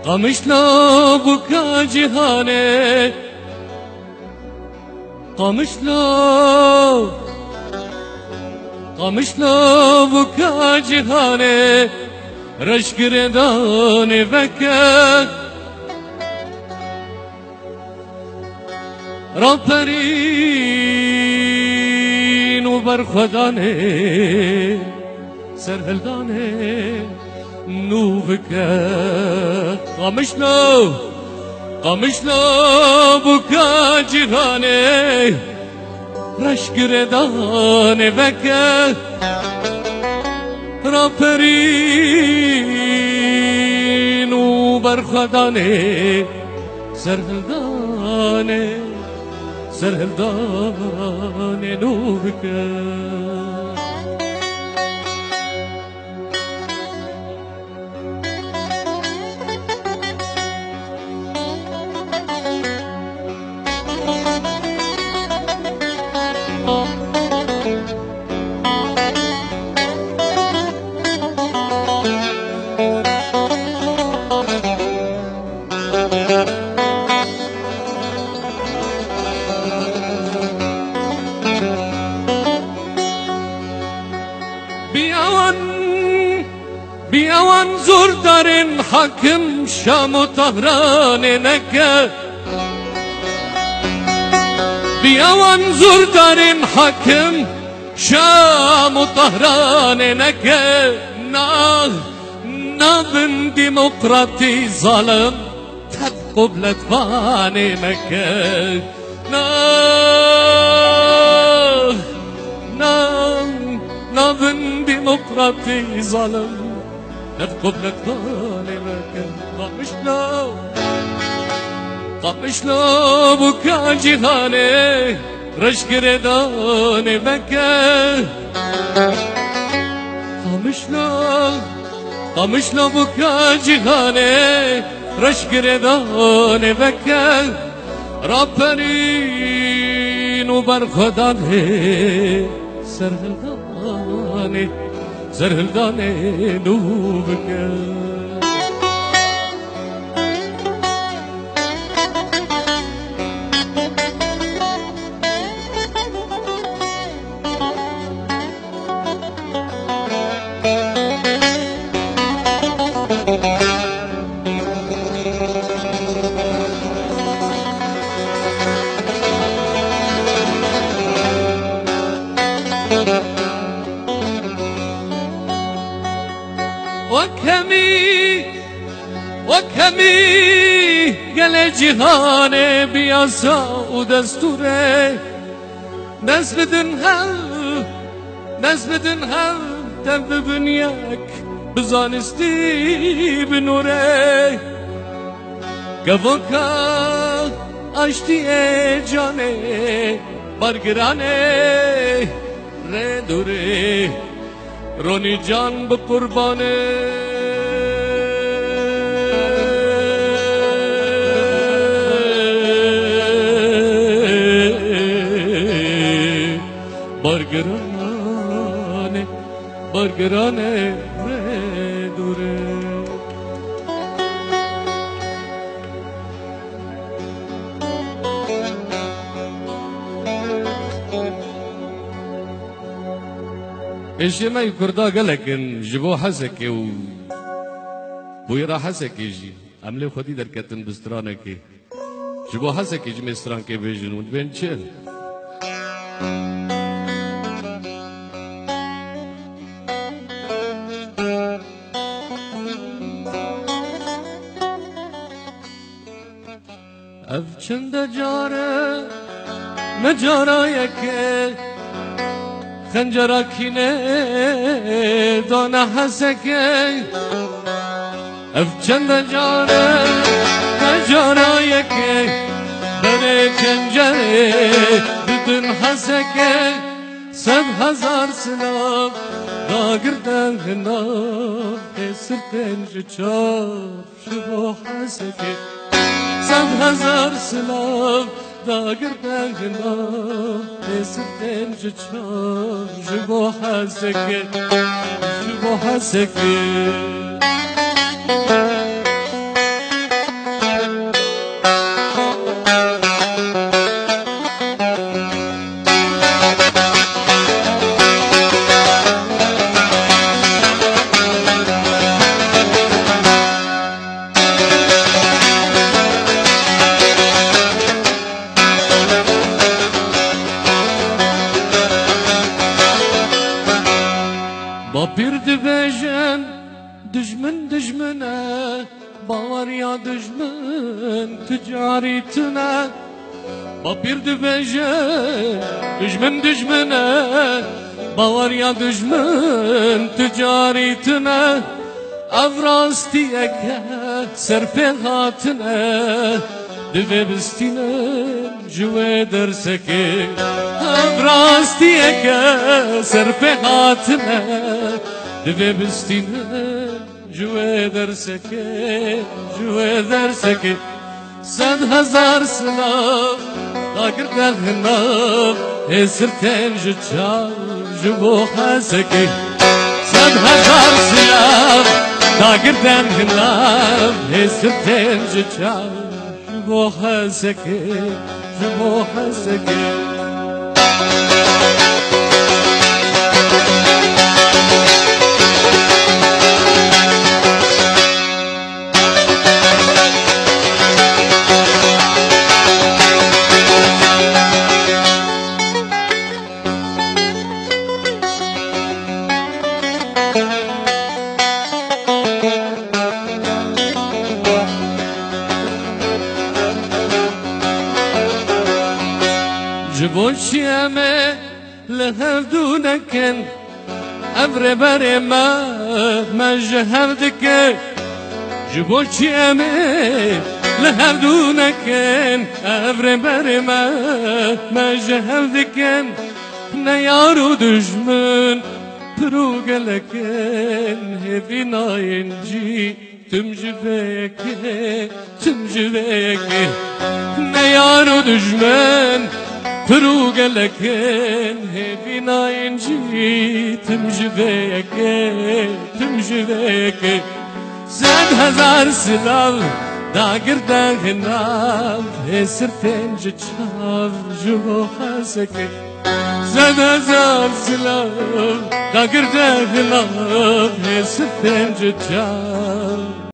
قمشنا بكا جهاني قمشنا بكا جهاني رشك رداني بكا رابرين وبرخداني سرهلداني نوفكا قمشنا بكا جهاني رشك رداني بكا رابرين وبرخداني سرهلداني نوفكا بیاوان زور دارن حاکم شام و طهران نکه بیاوان زور دارن حاکم شام و طهران نکه نابن ديمقراطي ظالم تبقى بلدفاني مكة نابن ديمقراطي ظالم تبقى بلدفاني مكة قمشنا بكا جهاني رشك رداني مكة قمشنا بكا جهاني رشك رداني مكة رابرين وبرخداني سرهلداني نوبكا وكمي قال جهاني بياسا ودستوري ناس بدن هل تب بنياك بزانستي بنوري قفوكا اشتي جاني برگراني ردوري روني جان بقرباني برگرانه دوره ايشي ما يكردا قالكن جبو حسكي و بويرا حسكي جي عملي خدي دركتن بسترانكي جبو حسكي جي مسترانكي بيجن ودبين چل اف چند جاره مجارا یکه خنجرا کینه دانه حسکه اف چند جاره مجارا یکه بره کنجره بدون حسکه 100,000 سلام داگردن هنام سرتن جچار شبو حسکه 100,000 سلام داگردنا سرتن جچار جبو حسکه جبو حسکه با پیر دبیجن دجمن دجمنه باور یا دجمن تجاری تنه با پیر دبیجن دجمن دجمنه باور یا دجمن تجاری تنه افراستی اکه سرپه هاتنه دوی بستینن جوه درسکه افراستی اکه سرپه هاتنه دوی بستینن جوه درسکه جوه درسکه 100,000 سلاف داگردن هناف سرتن جچار جبو حسکه 100,000 سلاف داگردن هناف سرتن جچار جبو حسکه جبو حسکه جبو شیمه لهردونکن ابر بر ما جهردکن جبو شیمه لهردونکن ابر بر ما جهردکن نیارو دشمن پروگلکن هفی ناینجی تم جویکه نیارو دشمن پروگلکن هفی ناینجی تم جویکه 100,000 سلاف داگردن هناف سرتن جچار جبو حسکه 100,000 سلاف داگردن هناف سرتن جچار